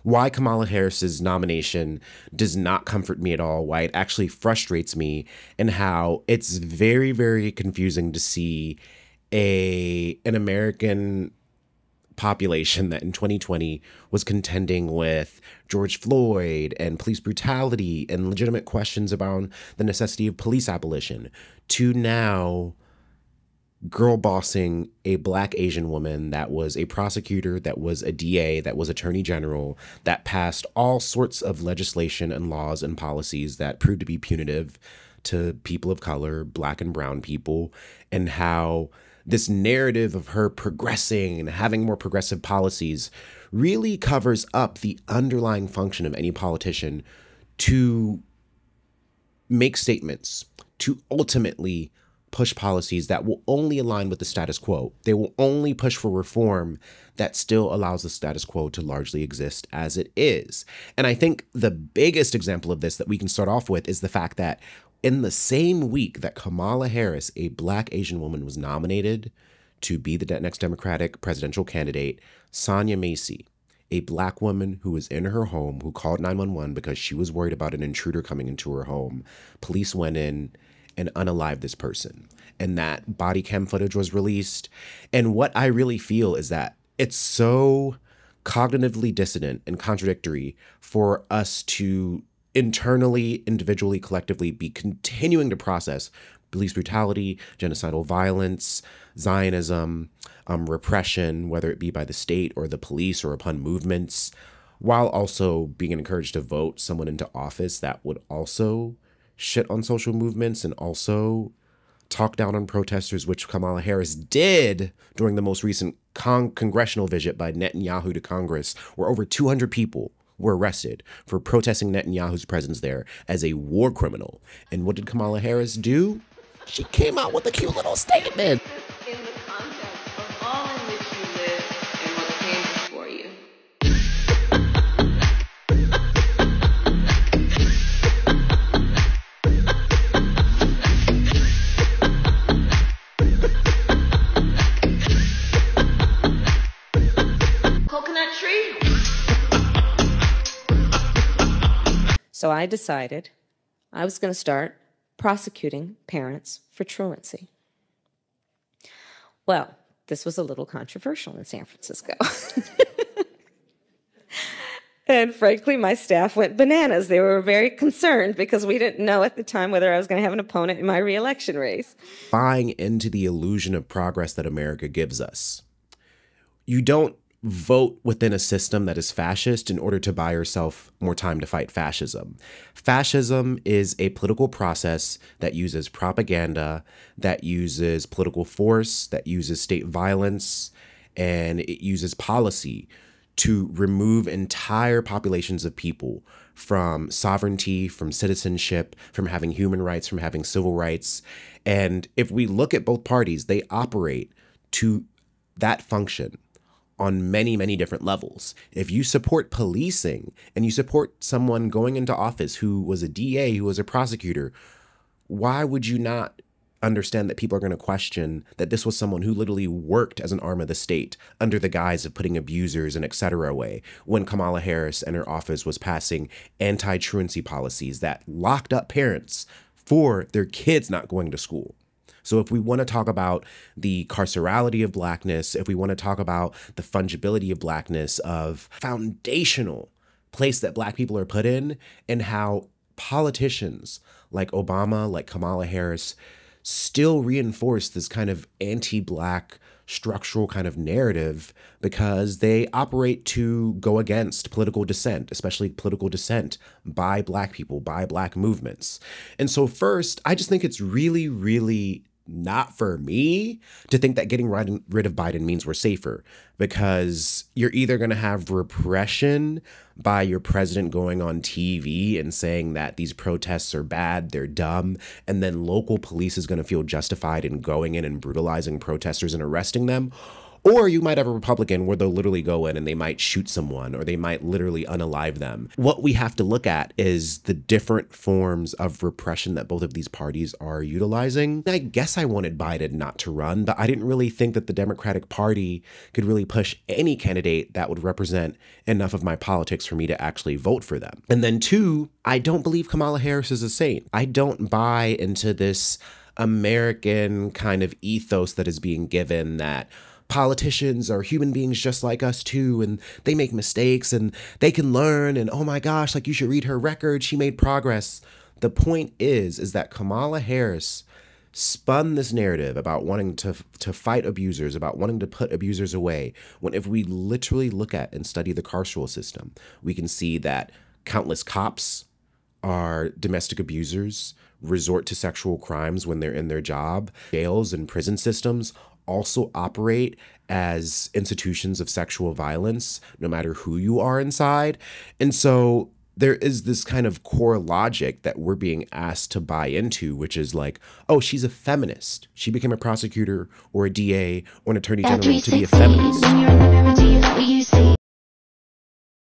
why Kamala Harris's nomination does not comfort me at all, why it actually frustrates me, and how it's very, very confusing to see an American population that in 2020 was contending with George Floyd and police brutality and legitimate questions about the necessity of police abolition to now girl bossing a Black Asian woman that was a prosecutor, that was a DA, that was attorney general, that passed all sorts of legislation and laws and policies that proved to be punitive to people of color, Black and brown people, and how this narrative of her progressing and having more progressive policies really covers up the underlying function of any politician to make statements, to ultimately push policies that will only align with the status quo. They will only push for reform that still allows the status quo to largely exist as it is. And I think the biggest example of this that we can start off with is the fact that in the same week that Kamala Harris, a Black Asian woman, was nominated to be the next Democratic presidential candidate, Sonia Macy, a Black woman who was in her home, who called 911 because she was worried about an intruder coming into her home, police went in and unalived this person. And that body cam footage was released. And what I really feel is that it's so cognitively dissonant and contradictory for us to internally, individually, collectively be continuing to process police brutality, genocidal violence, Zionism, repression, whether it be by the state or the police or upon movements, while also being encouraged to vote someone into office that would also shit on social movements and also talk down on protesters, which Kamala Harris did during the most recent congressional visit by Netanyahu to Congress, where over 200 people were arrested for protesting Netanyahu's presence there as a war criminal. And what did Kamala Harris do? She came out with a cute little statement. In the context of all in which you live and what came before you. Coconut tree. So I decided I was going to start prosecuting parents for truancy. Well, this was a little controversial in San Francisco. And frankly, my staff went bananas. They were very concerned because we didn't know at the time whether I was going to have an opponent in my re-election race. Buying into the illusion of progress that America gives us. You don't vote within a system that is fascist in order to buy yourself more time to fight fascism. Fascism is a political process that uses propaganda, that uses political force, that uses state violence, and it uses policy to remove entire populations of people from sovereignty, from citizenship, from having human rights, from having civil rights. And if we look at both parties, they operate to that function on many, many different levels. If you support policing and you support someone going into office who was a DA, who was a prosecutor, why would you not understand that people are going to question that this was someone who literally worked as an arm of the state under the guise of putting abusers and et cetera away, when Kamala Harris and her office was passing anti-truancy policies that locked up parents for their kids not going to school? So if we want to talk about the carcerality of Blackness, if we want to talk about the fungibility of Blackness, of foundational place that Black people are put in, and how politicians like Obama, like Kamala Harris, still reinforce this kind of anti-Black structural kind of narrative because they operate to go against political dissent, especially political dissent by Black people, by Black movements. And so first, I just think it's really, really not for me to think that getting rid of Biden means we're safer, because you're either going to have repression by your president going on TV and saying that these protests are bad, they're dumb, and then local police is going to feel justified in going in and brutalizing protesters and arresting them. Or you might have a Republican where they'll literally go in and they might shoot someone, or they might literally unalive them. What we have to look at is the different forms of repression that both of these parties are utilizing. I guess I wanted Biden not to run, but I didn't really think that the Democratic Party could really push any candidate that would represent enough of my politics for me to actually vote for them. And then two, I don't believe Kamala Harris is a saint. I don't buy into this American kind of ethos that is being given that politicians are human beings just like us too, and they make mistakes and they can learn, and oh my gosh, like you should read her record, she made progress. The point is that Kamala Harris spun this narrative about wanting to fight abusers, about wanting to put abusers away, when if we literally look at and study the carceral system, we can see that countless cops are domestic abusers, resort to sexual crimes when they're in their job. Jails and prison systems also operate as institutions of sexual violence, no matter who you are inside. And so there is this kind of core logic that we're being asked to buy into, which is like, oh, she's a feminist. She became a prosecutor or a DA or an attorney general to be a feminist.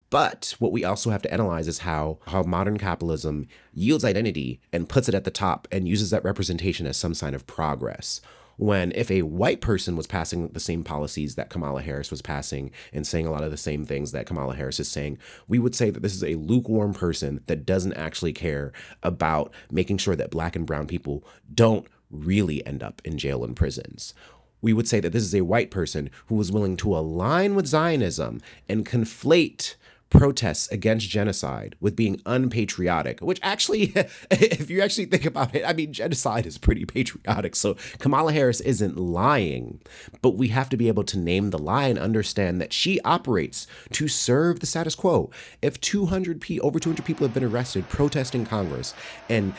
But what we also have to analyze is how modern capitalism yields identity and puts it at the top and uses that representation as some sign of progress. When if a white person was passing the same policies that Kamala Harris was passing and saying a lot of the same things that Kamala Harris is saying, we would say that this is a lukewarm person that doesn't actually care about making sure that Black and brown people don't really end up in jail and prisons. We would say that this is a white person who was willing to align with Zionism and conflate protests against genocide with being unpatriotic, which actually, if you actually think about it, I mean, genocide is pretty patriotic. So Kamala Harris isn't lying, but we have to be able to name the lie and understand that she operates to serve the status quo. If over 200 people have been arrested protesting Congress and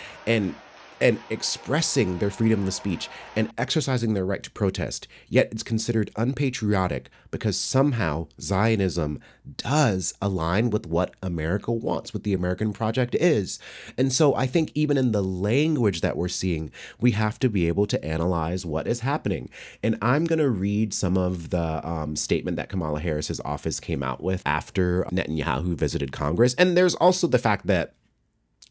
expressing their freedom of speech and exercising their right to protest, yet it's considered unpatriotic because somehow Zionism does align with what America wants, what the American project is. And so I think even in the language that we're seeing, we have to be able to analyze what is happening. And I'm going to read some of the statement that Kamala Harris's office came out with after Netanyahu visited Congress. And there's also the fact that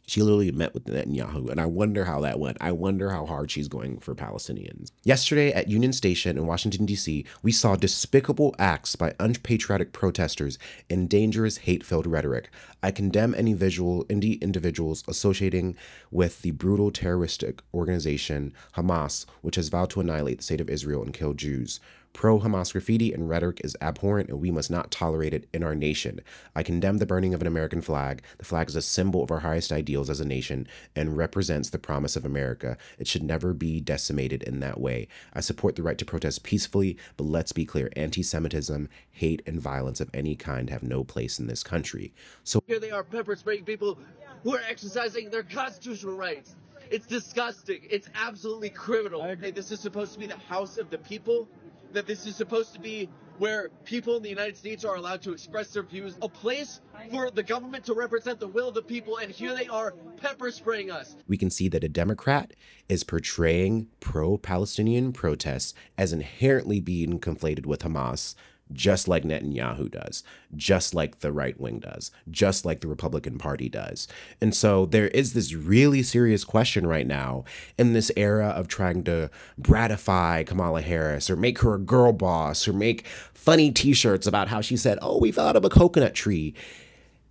she literally met with Netanyahu, and I wonder how that went. I wonder how hard she's going for Palestinians. Yesterday at Union Station in Washington, D.C., we saw despicable acts by unpatriotic protesters and dangerous hate-filled rhetoric. I condemn any individuals associating with the brutal terroristic organization Hamas, which has vowed to annihilate the state of Israel and kill Jews. Pro-Hamas graffiti and rhetoric is abhorrent, and we must not tolerate it in our nation. I condemn the burning of an American flag. The flag is a symbol of our highest ideals as a nation and represents the promise of America. It should never be decimated in that way. I support the right to protest peacefully, but let's be clear, anti-Semitism, hate, and violence of any kind have no place in this country. So here they are pepper spraying people who are exercising their constitutional rights. It's disgusting. It's absolutely criminal. Okay, this is supposed to be the house of the people. That this is supposed to be where people in the United States are allowed to express their views, a place for the government to represent the will of the people, and here they are pepper spraying us. We can see that a Democrat is portraying pro-Palestinian protests as inherently being conflated with Hamas, just like Netanyahu does, just like the right wing does, just like the Republican Party does. And so there is this really serious question right now in this era of trying to bratify Kamala Harris or make her a girl boss or make funny t-shirts about how she said, oh, we fell out of a coconut tree.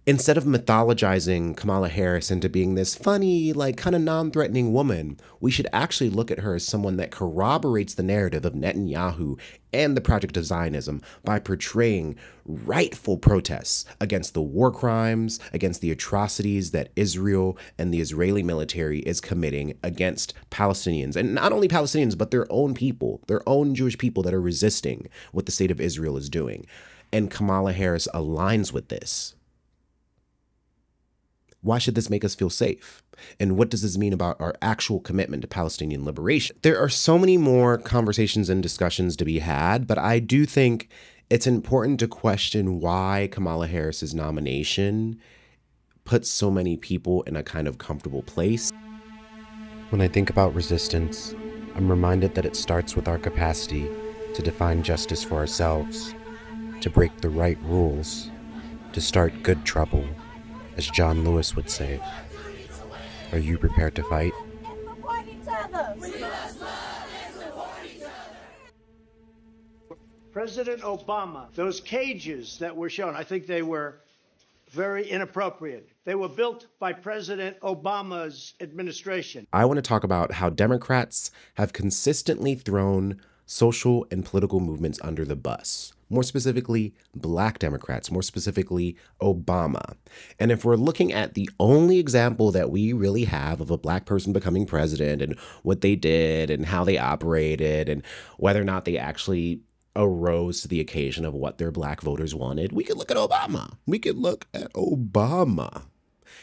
Instead of mythologizing Kamala Harris into being this funny, like kind of non-threatening woman, we should actually look at her as someone that corroborates the narrative of Netanyahu and the project of Zionism by portraying rightful protests against the war crimes, against the atrocities that Israel and the Israeli military is committing against Palestinians. And not only Palestinians, but their own people, their own Jewish people that are resisting what the state of Israel is doing. And Kamala Harris aligns with this. Why should this make us feel safe? And what does this mean about our actual commitment to Palestinian liberation? There are so many more conversations and discussions to be had, but I do think it's important to question why Kamala Harris's nomination puts so many people in a kind of comfortable place. When I think about resistance, I'm reminded that it starts with our capacity to define justice for ourselves, to break the right rules, to start good trouble, as John Lewis would say. Are you prepared to fight? President Obama, those cages that were shown, I think they were very inappropriate. They were built by President Obama's administration. I want to talk about how Democrats have consistently thrown social and political movements under the bus. More specifically, Black Democrats, more specifically, Obama. And if we're looking at the only example that we really have of a Black person becoming president and what they did and how they operated and whether or not they actually arose to the occasion of what their Black voters wanted, we could look at Obama. We could look at Obama.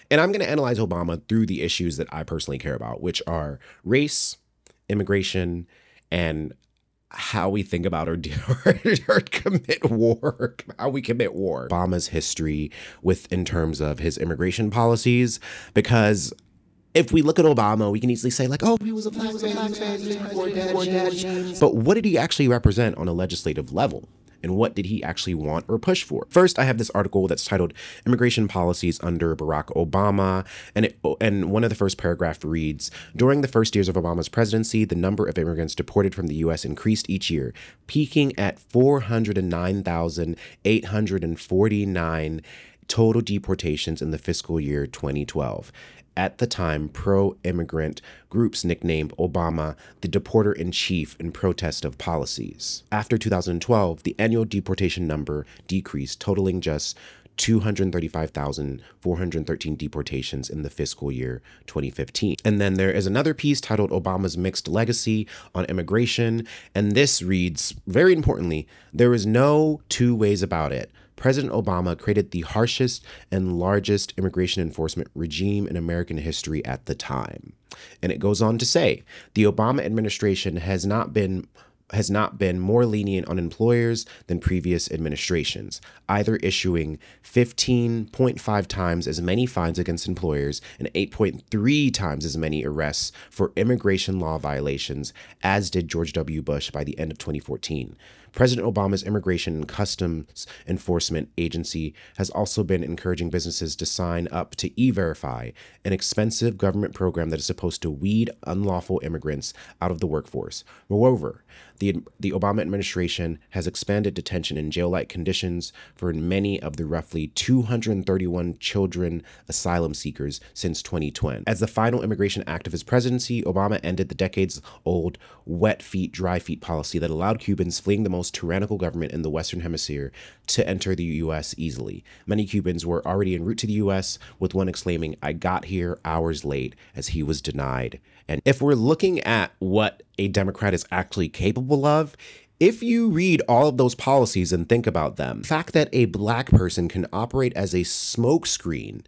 And I'm going to analyze Obama through the issues that I personally care about, which are race, immigration, and how we think about or commit war, how we commit war. Obama's history in terms of his immigration policies, because if we look at Obama, we can easily say like, oh, he was a black man. But what did he actually represent on a legislative level? And what did he actually want or push for? First, I have this article that's titled Immigration Policies Under Barack Obama. And one of the first paragraph reads, during the first years of Obama's presidency, the number of immigrants deported from the U.S. increased each year, peaking at 409,849 total deportations in the fiscal year 2012. At the time, pro-immigrant groups nicknamed Obama the deporter-in-chief in protest of policies. After 2012, the annual deportation number decreased, totaling just 235,413 deportations in the fiscal year 2015. And then there is another piece titled Obama's Mixed Legacy on Immigration. And this reads, very importantly, there is no two ways about it. President Obama created the harshest and largest immigration enforcement regime in American history at the time. And it goes on to say, the Obama administration has not been more lenient on employers than previous administrations, either issuing 15.5 times as many fines against employers and 8.3 times as many arrests for immigration law violations as did George W. Bush by the end of 2014. President Obama's Immigration and Customs Enforcement Agency has also been encouraging businesses to sign up to E-Verify, an expensive government program that is supposed to weed unlawful immigrants out of the workforce. Moreover, the Obama administration has expanded detention and jail-like conditions for many of the roughly 231 children asylum seekers since 2020. As the final immigration act of his presidency, Obama ended the decades-old wet feet, dry feet policy that allowed Cubans fleeing the most tyrannical government in the Western Hemisphere to enter the U.S. easily. Many Cubans were already en route to the U.S., with one exclaiming, "I got here hours late," as he was denied. And if we're looking at what a Democrat is actually capable of, if you read all of those policies and think about them, the fact that a Black person can operate as a smokescreen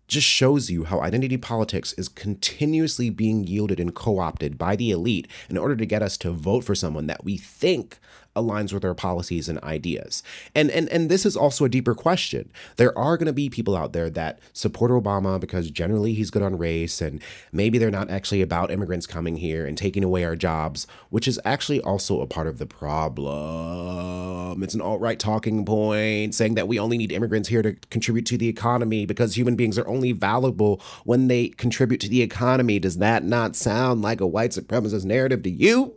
just shows you how identity politics is continuously being yielded and co-opted by the elite in order to get us to vote for someone that we think aligns with our policies and ideas. And this is also a deeper question. There are going to be people out there that support Obama because generally he's good on race, and maybe they're not actually about immigrants coming here and taking away our jobs, which is actually also a part of the problem. It's an alt-right talking point saying that we only need immigrants here to contribute to the economy because human beings are only valuable when they contribute to the economy. Does that not sound like a white supremacist narrative to you?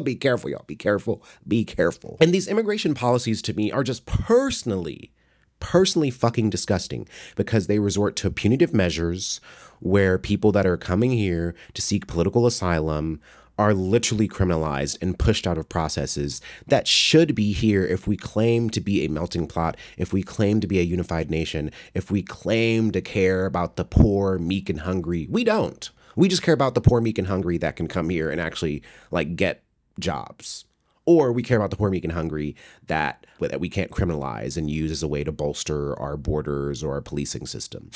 Be careful, y'all. Be careful. Be careful. And these immigration policies to me are just personally fucking disgusting because they resort to punitive measures where people that are coming here to seek political asylum are literally criminalized and pushed out of processes that should be here if we claim to be a melting pot, if we claim to be a unified nation, if we claim to care about the poor, meek, and hungry. We don't. We just care about the poor, meek, and hungry that can come here and actually like get jobs. Or we care about the poor, meek, and hungry that we can't criminalize and use as a way to bolster our borders or our policing system.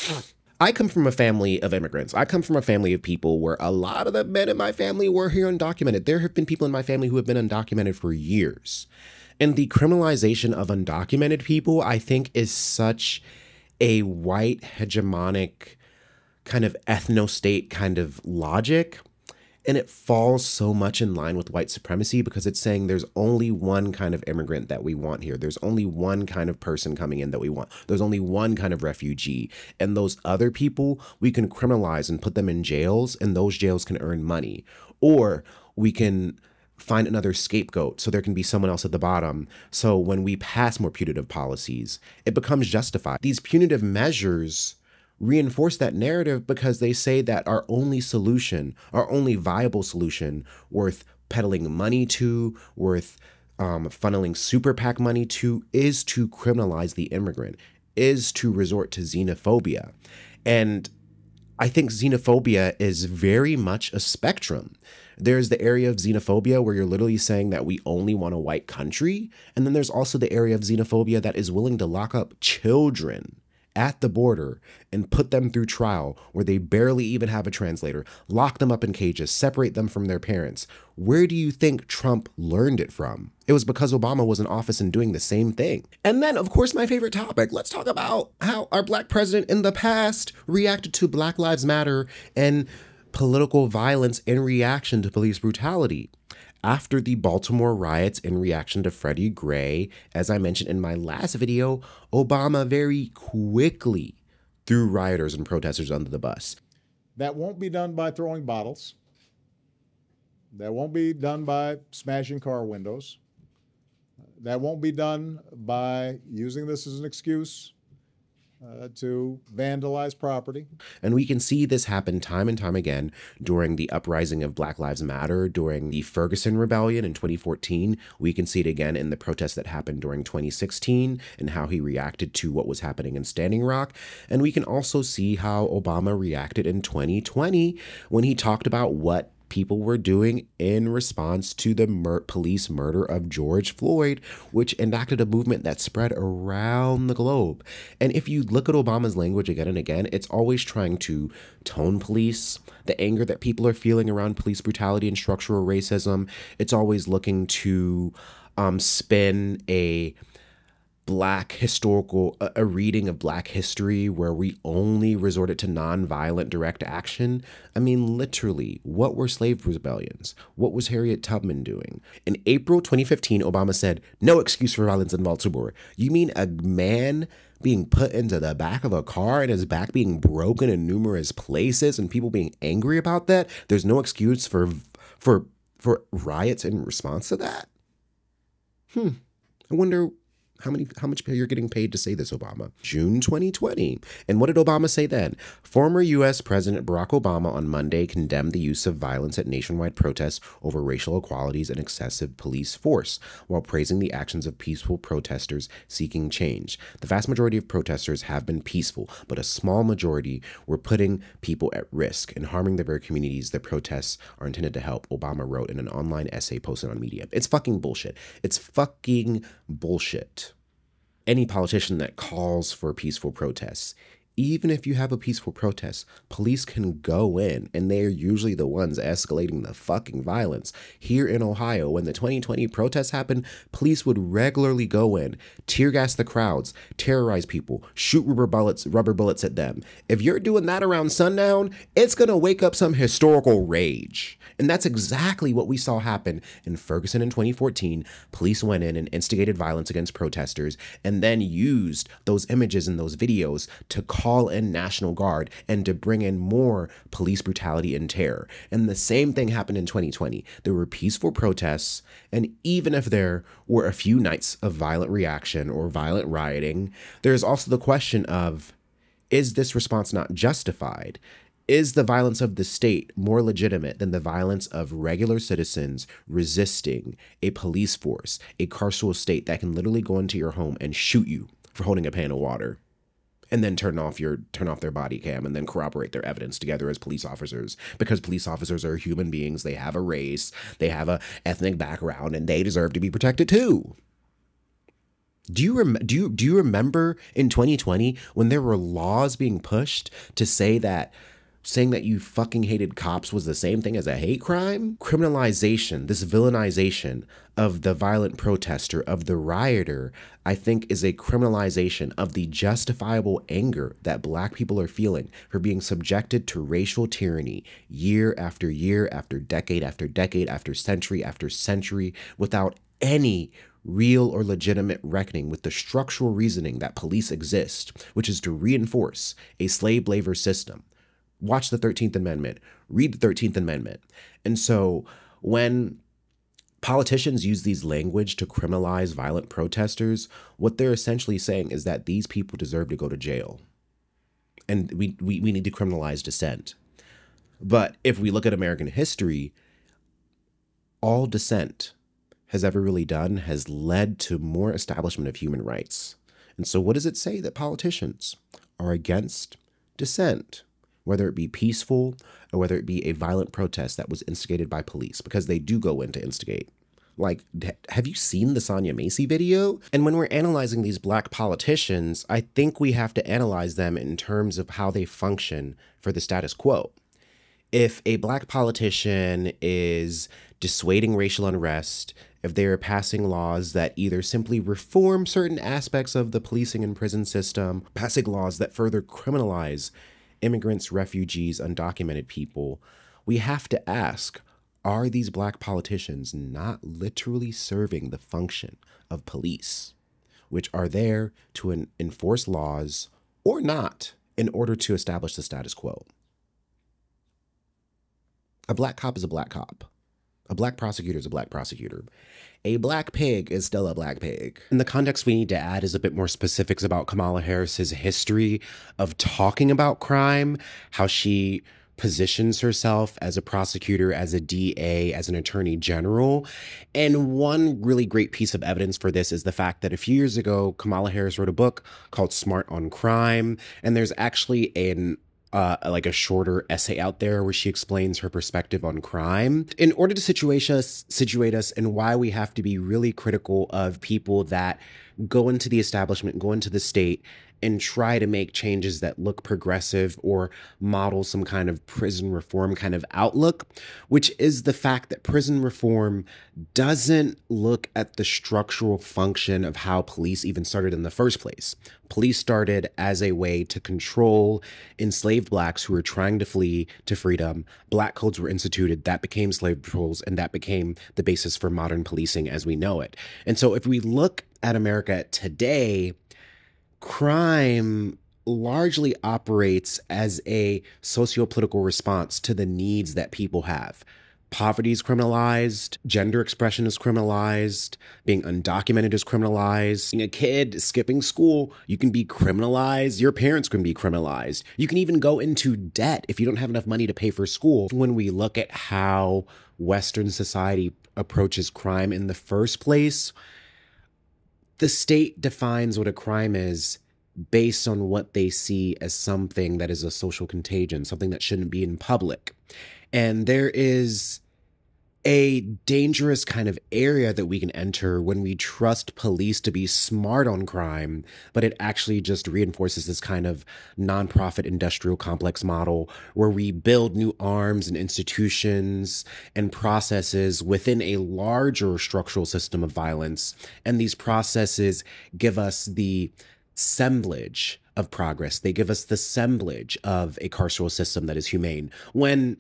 I come from a family of immigrants. I come from a family of people where a lot of the men in my family were here undocumented. There have been people in my family who have been undocumented for years. And the criminalization of undocumented people, I think, is such a white hegemonic kind of ethno-state kind of logic. And it falls so much in line with white supremacy because it's saying there's only one kind of immigrant that we want here. There's only one kind of person coming in that we want. There's only one kind of refugee. And those other people, we can criminalize and put them in jails, and those jails can earn money. Or we can find another scapegoat so there can be someone else at the bottom. So when we pass more punitive policies, it becomes justified. These punitive measures reinforce that narrative because they say that our only solution, our only viable solution worth peddling money to, worth funneling super PAC money to, is to criminalize the immigrant, is to resort to xenophobia. And I think xenophobia is very much a spectrum. There's the area of xenophobia where you're literally saying that we only want a white country. And then there's also the area of xenophobia that is willing to lock up children at the border and put them through trial where they barely even have a translator, lock them up in cages, separate them from their parents. Where do you think Trump learned it from? It was because Obama was in office and doing the same thing. And then, of course, my favorite topic, let's talk about how our Black president in the past reacted to Black Lives Matter and political violence in reaction to police brutality. After the Baltimore riots in reaction to Freddie Gray, as I mentioned in my last video, Obama very quickly threw rioters and protesters under the bus. That won't be done by throwing bottles. That won't be done by smashing car windows. That won't be done by using this as an excuse to vandalize property. And we can see this happen time and time again during the uprising of Black Lives Matter, during the Ferguson Rebellion in 2014. We can see it again in the protests that happened during 2016 and how he reacted to what was happening in Standing Rock. And we can also see how Obama reacted in 2020 when he talked about what people were doing in response to the police murder of George Floyd, which enacted a movement that spread around the globe. And if you look at Obama's language again and again, it's always trying to tone police, the anger that people are feeling around police brutality and structural racism. It's always looking to spin a reading of Black history where we only resorted to nonviolent direct action. I mean, literally, what were slave rebellions? What was Harriet Tubman doing? In April 2015, Obama said, "No excuse for violence in Baltimore." You mean a man being put into the back of a car and his back being broken in numerous places and people being angry about that? There's no excuse for riots in response to that? I wonder how much you're getting paid to say this, Obama. June 2020. And what did Obama say then? Former U.S. President Barack Obama on Monday condemned the use of violence at nationwide protests over racial equalities and excessive police force, while praising the actions of peaceful protesters seeking change. The vast majority of protesters have been peaceful, but a small majority were putting people at risk and harming the very communities the protests are intended to help, Obama wrote in an online essay posted on Medium. It's fucking bullshit. It's fucking bullshit. Any politician that calls for peaceful protests, even if you have a peaceful protest, police can go in, and they're usually the ones escalating the fucking violence. Here in Ohio, when the 2020 protests happened, police would regularly go in, tear gas the crowds, terrorize people, shoot rubber bullets at them. If you're doing that around sundown, it's gonna wake up some historical rage. And that's exactly what we saw happen in Ferguson in 2014. Police went in and instigated violence against protesters and then used those images and those videos to call in National Guard and to bring in more police brutality and terror. And the same thing happened in 2020. There were peaceful protests, and even if there were a few nights of violent reaction or violent rioting, there's also the question of, is this response not justified? Is the violence of the state more legitimate than the violence of regular citizens resisting a police force, a carceral state that can literally go into your home and shoot you for holding a pan of water, and then turn off their body cam and then corroborate their evidence together as police officers? Because police officers are human beings. They have a race, they have a ethnic background, and they deserve to be protected too. Do you remember in 2020 when there were laws being pushed to say that saying that you fucking hated cops was the same thing as a hate crime? Criminalization, this villainization of the violent protester, of the rioter, I think is a criminalization of the justifiable anger that Black people are feeling for being subjected to racial tyranny year after year, after decade, after century, without any real or legitimate reckoning with the structural reasoning that police exist, which is to reinforce a slave labor system. Watch the 13th Amendment, read the 13th Amendment. And so when politicians use these language to criminalize violent protesters, what they're essentially saying is that these people deserve to go to jail. And we need to criminalize dissent. But if we look at American history, all dissent has ever really done has led to more establishment of human rights. And so what does it say? That politicians are against dissent, whether it be peaceful or whether it be a violent protest that was instigated by police, because they do go in to instigate. Like, have you seen the Sonia Macy video? And when we're analyzing these Black politicians, I think we have to analyze them in terms of how they function for the status quo. If a Black politician is dissuading racial unrest, if they are passing laws that either simply reform certain aspects of the policing and prison system, passing laws that further criminalize immigrants, refugees, undocumented people, we have to ask, are these Black politicians not literally serving the function of police, which are there to enforce laws or not in order to establish the status quo? A Black cop is a Black cop. A Black prosecutor is a Black prosecutor. A Black pig is still a Black pig. In the context we need to add is a bit more specifics about Kamala Harris's history of talking about crime, how she positions herself as a prosecutor, as a DA, as an attorney general. And one really great piece of evidence for this is the fact that a few years ago, Kamala Harris wrote a book called Smart on Crime. And there's actually a shorter essay out there where she explains her perspective on crime in order to situate us and why we have to be really critical of people that go into the establishment, go into the state, and try to make changes that look progressive or model some kind of prison reform kind of outlook, which is the fact that prison reform doesn't look at the structural function of how police even started in the first place. Police started as a way to control enslaved Blacks who were trying to flee to freedom. Black codes were instituted. That became slave patrols, and that became the basis for modern policing as we know it. And so if we look at America today, crime largely operates as a socio-political response to the needs that people have. Poverty is criminalized, gender expression is criminalized, being undocumented is criminalized. Being a kid skipping school, you can be criminalized. Your parents can be criminalized. You can even go into debt if you don't have enough money to pay for school. When we look at how Western society approaches crime in the first place, the state defines what a crime is based on what they see as something that is a social contagion, something that shouldn't be in public. And there is a dangerous kind of area that we can enter when we trust police to be smart on crime, but it actually just reinforces this kind of nonprofit industrial complex model where we build new arms and institutions and processes within a larger structural system of violence. And these processes give us the semblance of progress. They give us the semblance of a carceral system that is humane, when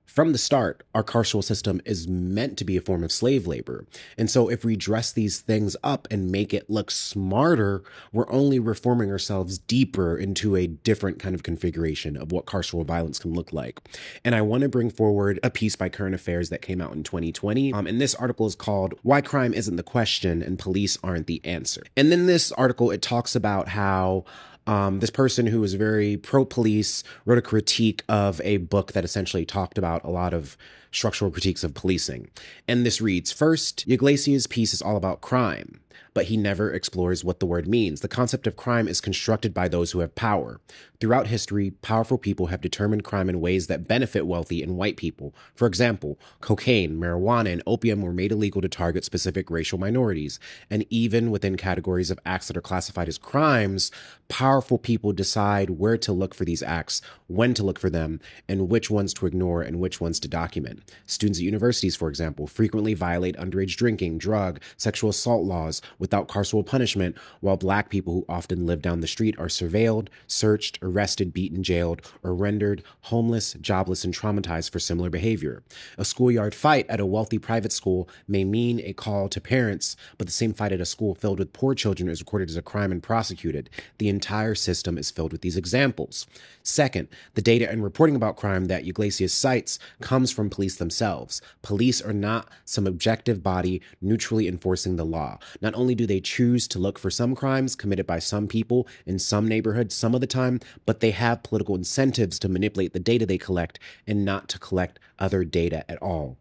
from the start, our carceral system is meant to be a form of slave labor. And so if we dress these things up and make it look smarter, we're only reforming ourselves deeper into a different kind of configuration of what carceral violence can look like. And I want to bring forward a piece by Current Affairs that came out in 2020. And this article is called "Why Crime Isn't the Question and Police Aren't the Answer." And then this article, it talks about how this person who was very pro-police wrote a critique of a book that essentially talked about a lot of structural critiques of policing. And this reads, first, Iglesias' piece is all about crime, but he never explores what the word means. The concept of crime is constructed by those who have power. Throughout history, powerful people have determined crime in ways that benefit wealthy and white people. For example, cocaine, marijuana, and opium were made illegal to target specific racial minorities. And even within categories of acts that are classified as crimes, powerful people decide where to look for these acts, when to look for them, and which ones to ignore and which ones to document. Students at universities, for example, frequently violate underage drinking, drug, sexual assault laws without carceral punishment, while Black people who often live down the street are surveilled, searched, arrested, beaten, jailed, or rendered homeless, jobless, and traumatized for similar behavior. A schoolyard fight at a wealthy private school may mean a call to parents, but the same fight at a school filled with poor children is recorded as a crime and prosecuted. The entire system is filled with these examples. Second, the data and reporting about crime that Iglesias cites comes from police themselves. Police are not some objective body neutrally enforcing the law. Not only do they choose to look for some crimes committed by some people in some neighborhoods some of the time, but they have political incentives to manipulate the data they collect and not to collect other data at all.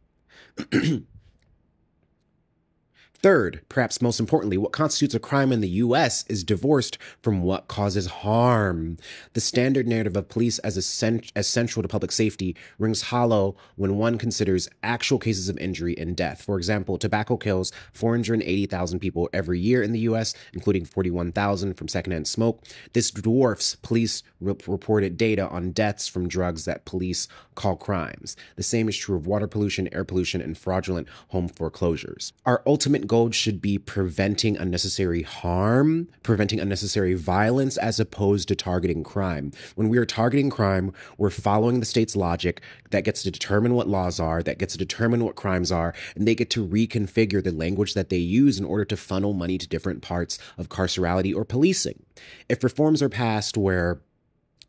Third, perhaps most importantly, what constitutes a crime in the U.S. is divorced from what causes harm. The standard narrative of police as central to public safety rings hollow when one considers actual cases of injury and death. For example, tobacco kills 480,000 people every year in the U.S., including 41,000 from secondhand smoke. This dwarfs police reported data on deaths from drugs that police call crimes. The same is true of water pollution, air pollution, and fraudulent home foreclosures. Our ultimate goal should be preventing unnecessary harm, preventing unnecessary violence, as opposed to targeting crime. When we are targeting crime, we're following the state's logic that gets to determine what laws are, that gets to determine what crimes are, and they get to reconfigure the language that they use in order to funnel money to different parts of carcerality or policing. If reforms are passed where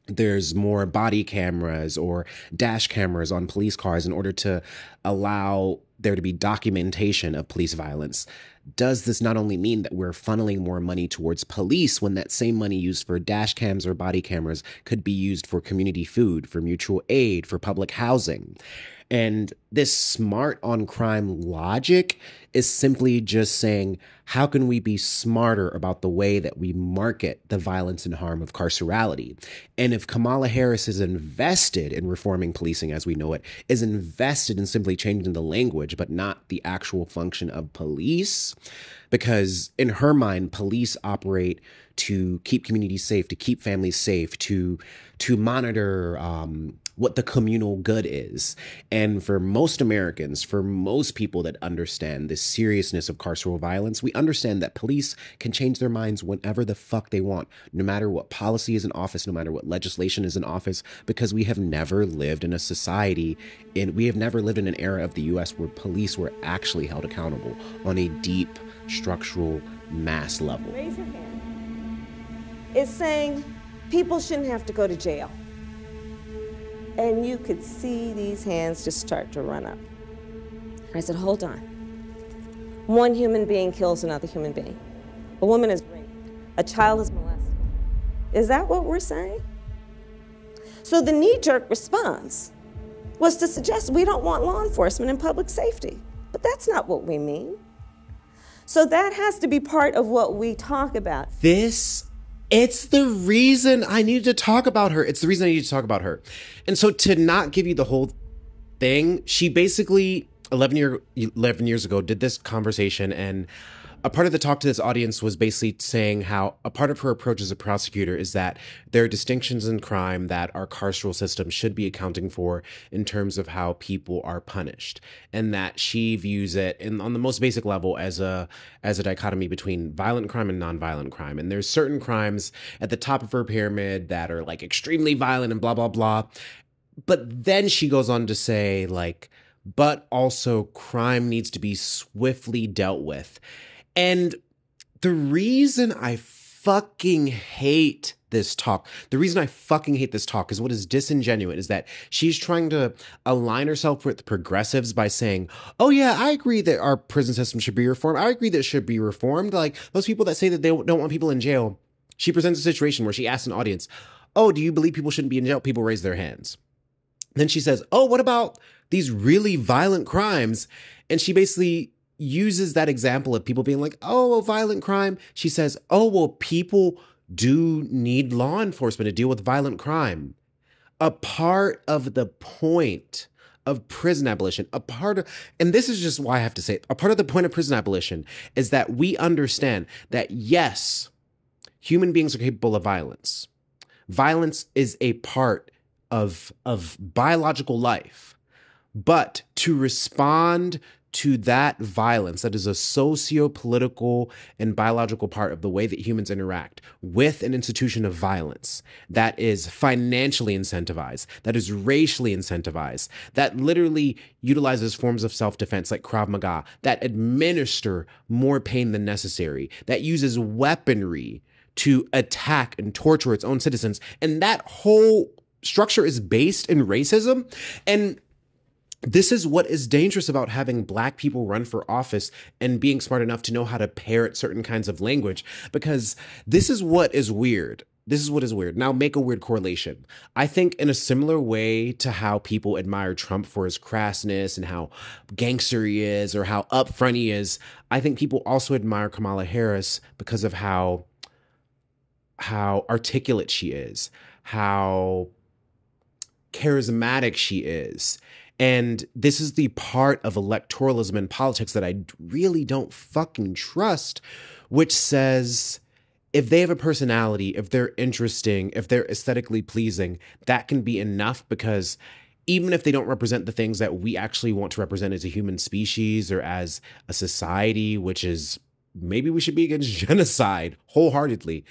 there's more body cameras or dash cameras on police cars in order to allow there to be documentation of police violence, does this not only mean that we're funneling more money towards police when that same money used for dash cams or body cameras could be used for community food, for mutual aid, for public housing? And this smart on crime logic is simply just saying, how can we be smarter about the way that we market the violence and harm of carcerality? And if Kamala Harris is invested in reforming policing as we know it, is invested in simply changing the language, but not the actual function of police, because in her mind, police operate to keep communities safe, to keep families safe, to monitor what the communal good is. And for most Americans, for most people that understand the seriousness of carceral violence, we understand that police can change their minds whenever the fuck they want, no matter what policy is in office, no matter what legislation is in office, because we have never lived in a society, we have never lived in an era of the US where police were actually held accountable on a deep, structural, mass level. Raise your hand. It's saying people shouldn't have to go to jail. And you could see these hands just start to run up. And I said, hold on. One human being kills another human being. A woman is raped. A child is molested. Is that what we're saying? So the knee-jerk response was to suggest we don't want law enforcement and public safety. But that's not what we mean. So that has to be part of what we talk about. It's the reason I needed to talk about her. It's the reason I needed to talk about her. And so to not give you the whole thing, she basically 11 years ago did this conversation, and a part of the talk to this audience was basically saying how a part of her approach as a prosecutor is that there are distinctions in crime that our carceral system should be accounting for in terms of how people are punished, and that she views it on the most basic level as a dichotomy between violent crime and nonviolent crime. And there's certain crimes at the top of her pyramid that are like extremely violent and blah, blah, blah. But then she goes on to say, like, but also crime needs to be swiftly dealt with. And the reason I fucking hate this talk, is what is disingenuous is that she's trying to align herself with progressives by saying, oh yeah, I agree that our prison system should be reformed. I agree that it should be reformed. Like those people that say that they don't want people in jail. She presents a situation where she asks an audience, oh, do you believe people shouldn't be in jail? People raise their hands. Then she says, oh, what about these really violent crimes? And she basically uses that example of people being like, oh, a violent crime. She says, oh, well, people do need law enforcement to deal with violent crime. A part of the point of prison abolition, and this is just why I have to say it, a part of the point of prison abolition is that we understand that, yes, human beings are capable of violence. Violence is a part of biological life. But to respond to that violence that is a socio-political and biological part of the way that humans interact with an institution of violence that is financially incentivized, that is racially incentivized, that literally utilizes forms of self-defense like Krav Maga, that administer more pain than necessary, that uses weaponry to attack and torture its own citizens. And that whole structure is based in racism. And this is what is dangerous about having Black people run for office and being smart enough to know how to parrot certain kinds of language, because this is what is weird. This is what is weird. Now, make a weird correlation. I think in a similar way to how people admire Trump for his crassness and how gangster he is or how upfront he is, I think people also admire Kamala Harris because of how articulate she is, how charismatic she is. And this is the part of electoralism in politics that I really don't fucking trust, which says if they have a personality, if they're interesting, if they're aesthetically pleasing, that can be enough, because even if they don't represent the things that we actually want to represent as a human species or as a society, which is maybe we should be against genocide wholeheartedly.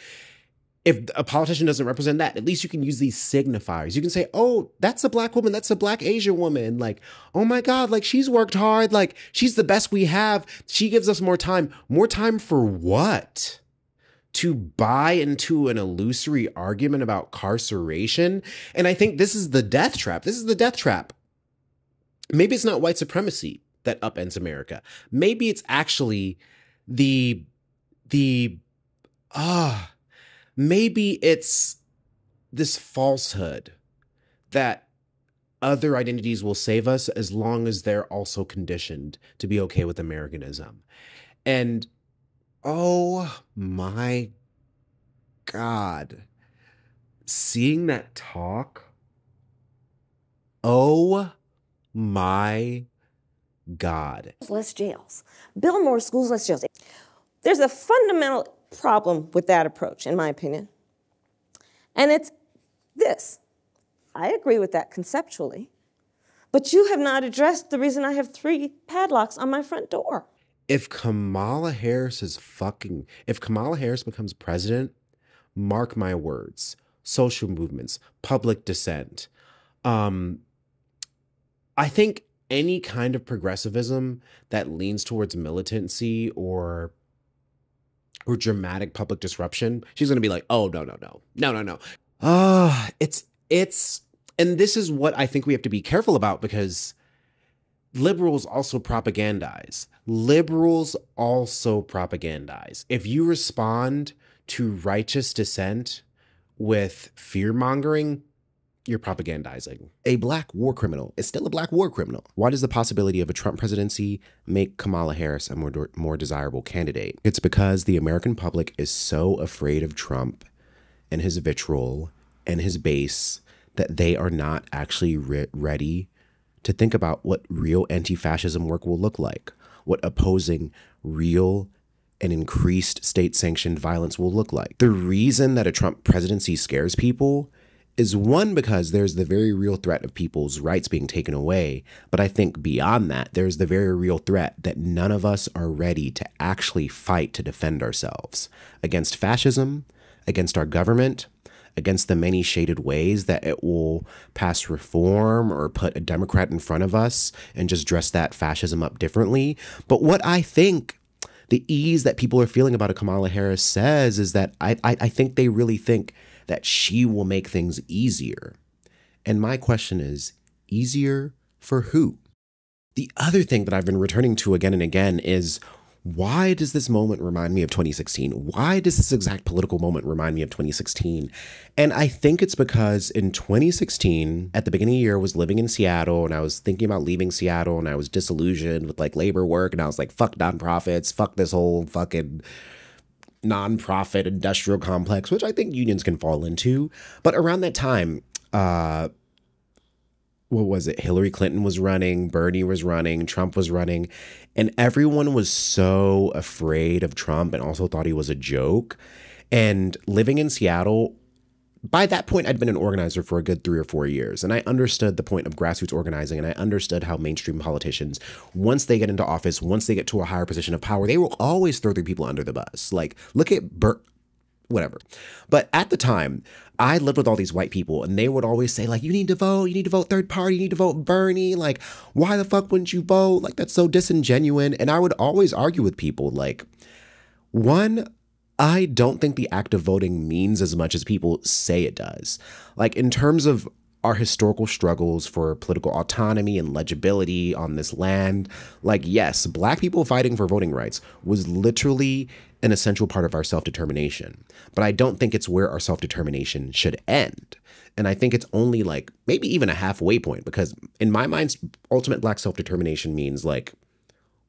If a politician doesn't represent that, at least you can use these signifiers. You can say, oh, that's a Black woman. That's a Black Asian woman. Like, oh my God, like she's worked hard. Like she's the best we have. She gives us more time. More time for what? To buy into an illusory argument about carceration. And I think this is the death trap. This is the death trap. Maybe it's not white supremacy that upends America. Maybe it's actually maybe it's this falsehood that other identities will save us as long as they're also conditioned to be okay with Americanism. And oh my God, seeing that talk, oh my God. Less jails. Build more schools, less jails. There's a fundamental problem with that approach, in my opinion. And it's this. I agree with that conceptually, but you have not addressed the reason I have 3 padlocks on my front door. If Kamala Harris becomes president, mark my words, social movements, public dissent. I think any kind of progressivism that leans towards militancy or dramatic public disruption, she's going to be like, oh, no. And this is what I think we have to be careful about, because liberals also propagandize. If you respond to righteous dissent with fear-mongering, you're propagandizing. A Black war criminal is still a Black war criminal. Why does the possibility of a Trump presidency make Kamala Harris a more desirable candidate? It's because the American public is so afraid of Trump and his vitriol and his base that they are not actually ready to think about what real anti-fascism work will look like, what opposing real and increased state-sanctioned violence will look like. The reason that a Trump presidency scares people is, one, because there's the very real threat of people's rights being taken away. But I think beyond that, there's the very real threat that none of us are ready to actually fight to defend ourselves against fascism, against our government, against the many shaded ways that it will pass reform or put a Democrat in front of us and just dress that fascism up differently. But what I think the ease that people are feeling about a Kamala Harris says is that I think they really think that she will make things easier. And my question is, easier for who? The other thing that I've been returning to again and again is, why does this moment remind me of 2016? Why does this exact political moment remind me of 2016? And I think it's because in 2016, at the beginning of the year, I was living in Seattle and I was thinking about leaving Seattle and I was disillusioned with like labor work. And I was like, fuck nonprofits, fuck this whole fucking nonprofit industrial complex, which I think unions can fall into. But around that time, what was it? Hillary Clinton was running, Bernie was running, Trump was running, and everyone was so afraid of Trump and also thought he was a joke. And living in Seattle, by that point, I'd been an organizer for a good 3 or 4 years, and I understood the point of grassroots organizing, and I understood how mainstream politicians, once they get into office, once they get to a higher position of power, they will always throw their people under the bus. Like, look at whatever. But at the time, I lived with all these white people and they would always say like, you need to vote third party, you need to vote Bernie. Like, why the fuck wouldn't you vote? Like, that's so disingenuous. And I would always argue with people like, one, I don't think the act of voting means as much as people say it does. Like, in terms of our historical struggles for political autonomy and legibility on this land, like, yes, Black people fighting for voting rights was literally an essential part of our self-determination. But I don't think it's where our self-determination should end. And I think it's only like maybe even a halfway point, because in my mind, ultimate Black self-determination means like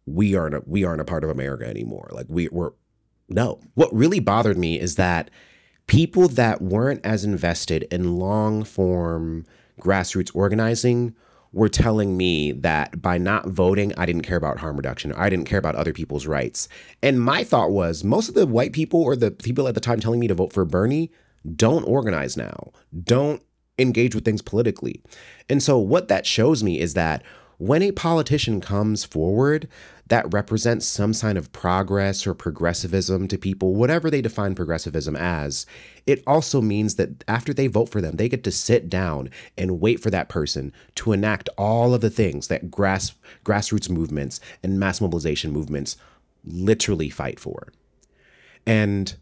we aren't a part of America anymore. Like we're no. What really bothered me is that people that weren't as invested in long form grassroots organizing were telling me that by not voting, I didn't care about harm reduction. Or I didn't care about other people's rights. And my thought was most of the white people or the people at the time telling me to vote for Bernie don't organize now, don't engage with things politically. And so what that shows me is that when a politician comes forward that represents some sign of progress or progressivism to people, whatever they define progressivism as, it also means that after they vote for them, they get to sit down and wait for that person to enact all of the things that grassroots movements and mass mobilization movements literally fight for. And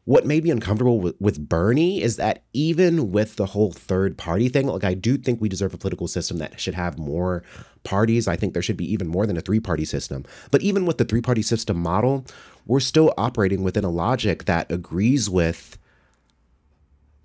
what made me uncomfortable with Bernie is that even with the whole third party thing, like I do think we deserve a political system that should have more parties. I think there should be even more than a 3-party system. But even with the 3-party system model, we're still operating within a logic that agrees with,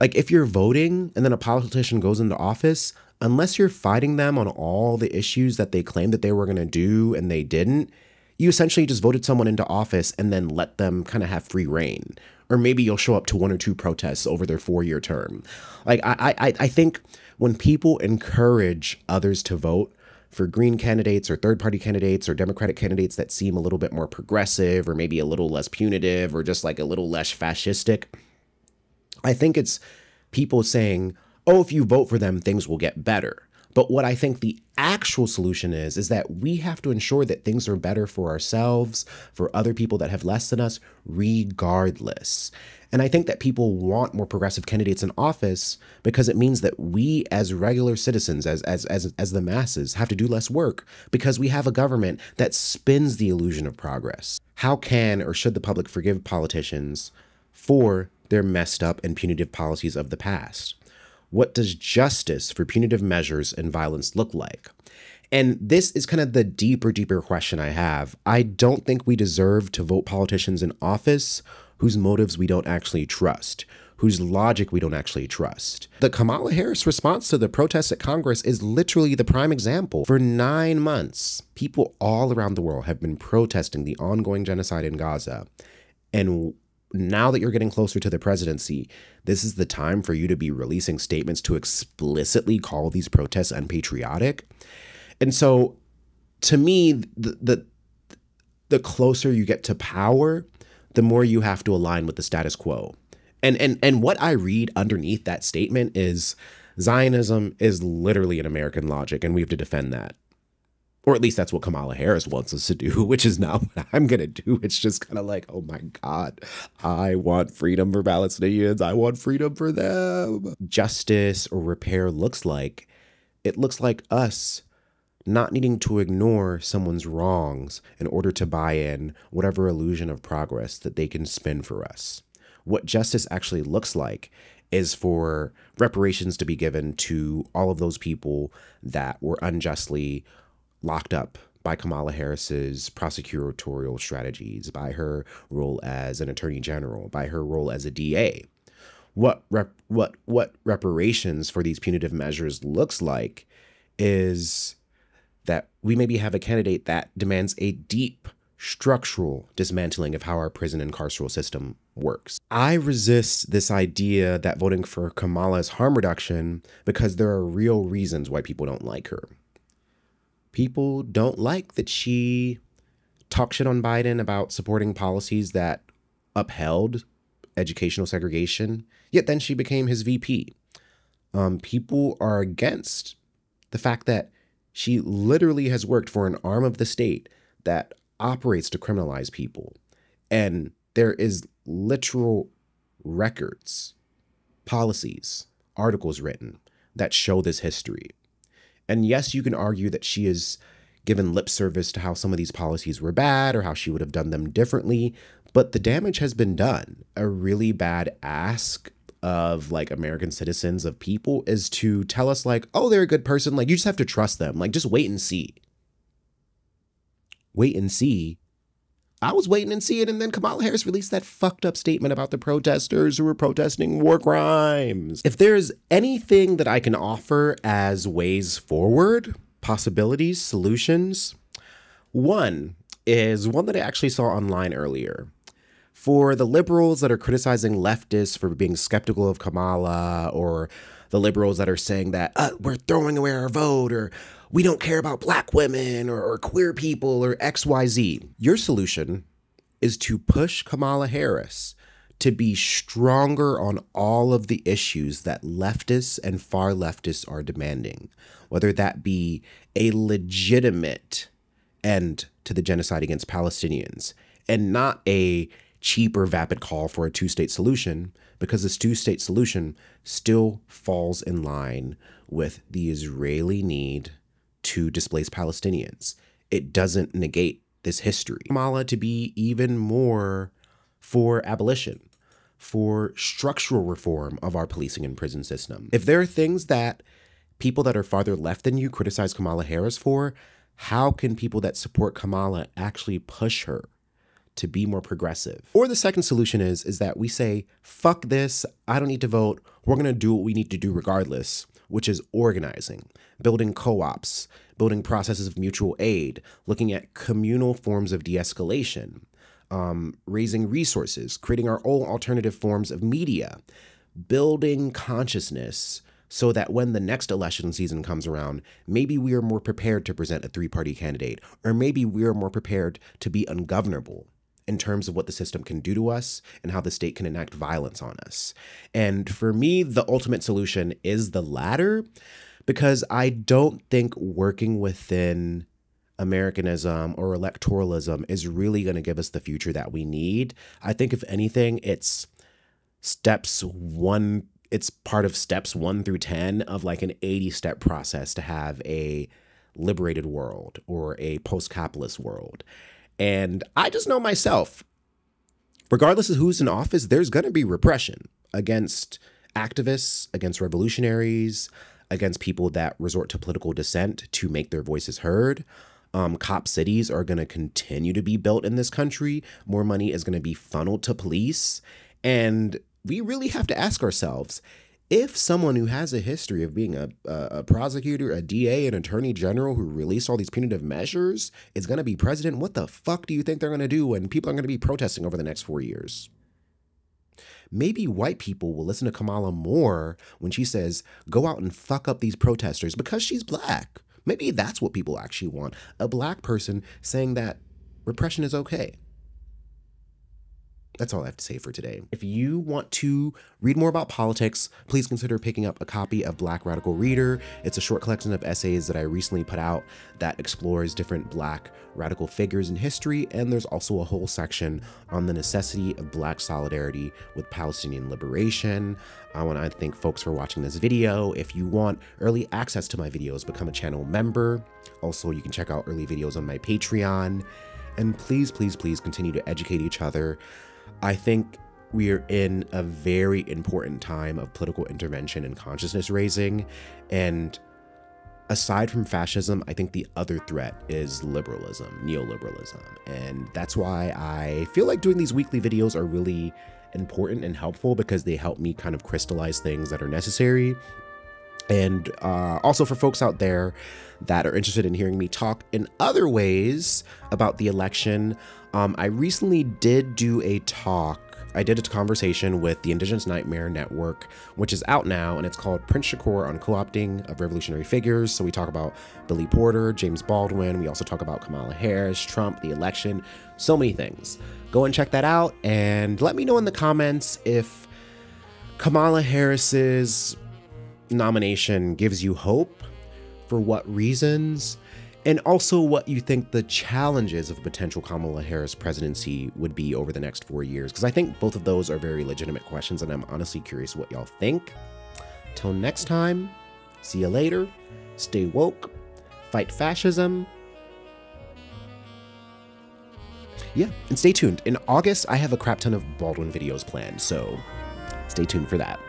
like, if you're voting and then a politician goes into office, unless you're fighting them on all the issues that they claimed that they were going to do and they didn't, you essentially just voted someone into office and then let them kind of have free reign. Or maybe you'll show up to 1 or 2 protests over their 4-year term. Like, I think when people encourage others to vote for Green candidates or third-party candidates or Democratic candidates that seem a little bit more progressive or maybe a little less punitive or just like a little less fascistic, I think it's people saying, oh, if you vote for them, things will get better. But what I think the actual solution is that we have to ensure that things are better for ourselves, for other people that have less than us, regardless. And I think that people want more progressive candidates in office because it means that we as regular citizens, as the masses, have to do less work because we have a government that spins the illusion of progress. How can or should the public forgive politicians for their messed up and punitive policies of the past? What does justice for punitive measures and violence look like? And this is kind of the deeper question I have. I don't think we deserve to vote politicians in office whose motives we don't actually trust, whose logic we don't actually trust. The Kamala Harris response to the protests at Congress is literally the prime example. For 9 months, people all around the world have been protesting the ongoing genocide in Gaza. And now that you're getting closer to the presidency, this is the time for you to be releasing statements to explicitly call these protests unpatriotic. And so to me, the closer you get to power, the more you have to align with the status quo. And what I read underneath that statement is Zionism is literally an American logic, and we have to defend that. Or at least that's what Kamala Harris wants us to do, which is not what I'm going to do. It's just kind of like, oh my God, I want freedom for Palestinians. I want freedom for them. Justice or repair looks like us not needing to ignore someone's wrongs in order to buy in whatever illusion of progress that they can spin for us. What justice actually looks like is for reparations to be given to all of those people that were unjustly locked up by Kamala Harris's prosecutorial strategies, by her role as an attorney general, by her role as a DA. What reparations for these punitive measures looks like is that we maybe have a candidate that demands a deep structural dismantling of how our prison and carceral system works. I resist this idea that voting for Kamala is harm reduction because there are real reasons why people don't like her. People don't like that she talked shit on Biden about supporting policies that upheld educational segregation, yet then she became his VP. People are against the fact that she literally has worked for an arm of the state that operates to criminalize people. And there is literal records, policies, articles written that show this history. And yes, you can argue that she has given lip service to how some of these policies were bad or how she would have done them differently, but the damage has been done. A really bad ask of like American citizens, of people, is to tell us like, oh, they're a good person. Like, you just have to trust them. Like, just wait and see. Wait and see. I was waiting and seeing, and then Kamala Harris released that fucked up statement about the protesters who were protesting war crimes. If there's anything that I can offer as ways forward, possibilities, solutions, one is one that I actually saw online earlier. For the liberals that are criticizing leftists for being skeptical of Kamala, or the liberals that are saying that we're throwing away our vote, or we don't care about black women or queer people or XYZ. Your solution is to push Kamala Harris to be stronger on all of the issues that leftists and far leftists are demanding, whether that be a legitimate end to the genocide against Palestinians and not a cheap or vapid call for a two-state solution, because this two-state solution still falls in line with the Israeli need to displace Palestinians. It doesn't negate this history. Kamala to be even more for abolition, for structural reform of our policing and prison system. If there are things that people that are farther left than you criticize Kamala Harris for, how can people that support Kamala actually push her to be more progressive? Or the second solution is that we say, fuck this, I don't need to vote, we're gonna do what we need to do regardless, which is organizing, building co-ops, building processes of mutual aid, looking at communal forms of de-escalation, raising resources, creating our own alternative forms of media, building consciousness so that when the next election season comes around, maybe we are more prepared to present a three-party candidate, or maybe we are more prepared to be ungovernable in terms of what the system can do to us and how the state can enact violence on us. And for me, the ultimate solution is the latter, because I don't think working within Americanism or electoralism is really going to give us the future that we need. I think if anything, it's part of steps 1 through 10 of like an 80-step process to have a liberated world or a post-capitalist world. And I just know myself, regardless of who's in office, there's going to be repression against activists, against revolutionaries, against people that resort to political dissent to make their voices heard. Cop cities are going to continue to be built in this country. More money is going to be funneled to police. And we really have to ask ourselves, if someone who has a history of being a prosecutor, a DA, an attorney general who released all these punitive measures is going to be president, what the fuck do you think they're going to do when people are going to be protesting over the next 4 years? Maybe white people will listen to Kamala more when she says, go out and fuck up these protesters because she's black. Maybe that's what people actually want. A black person saying that repression is okay. That's all I have to say for today. If you want to read more about politics, please consider picking up a copy of Black Radical Reader. It's a short collection of essays that I recently put out that explores different Black radical figures in history, and there's also a whole section on the necessity of Black solidarity with Palestinian liberation. I want to thank folks for watching this video. If you want early access to my videos, become a channel member. Also, you can check out early videos on my Patreon. And please, please, please continue to educate each other. I think we are in a very important time of political intervention and consciousness raising, and aside from fascism, I think the other threat is liberalism, neoliberalism. And that's why I feel like doing these weekly videos are really important and helpful, because they help me kind of crystallize things that are necessary. And also for folks out there that are interested in hearing me talk in other ways about the election, I recently did do a talk. I did a conversation with the Indigenous Nightmare Network, which is out now, and it's called Prince Shakur on Co-opting of Revolutionary Figures. So we talk about Billy Porter, James Baldwin. We also talk about Kamala Harris, Trump, the election, so many things. Go and check that out, and let me know in the comments if Kamala Harris's nomination gives you hope, for what reasons, and also what you think the challenges of a potential Kamala Harris presidency would be over the next 4 years, because I think both of those are very legitimate questions, and I'm honestly curious what y'all think. Till next time, see you later, stay woke, fight fascism. Yeah, and stay tuned. In August, I have a crap ton of Baldwin videos planned, so stay tuned for that.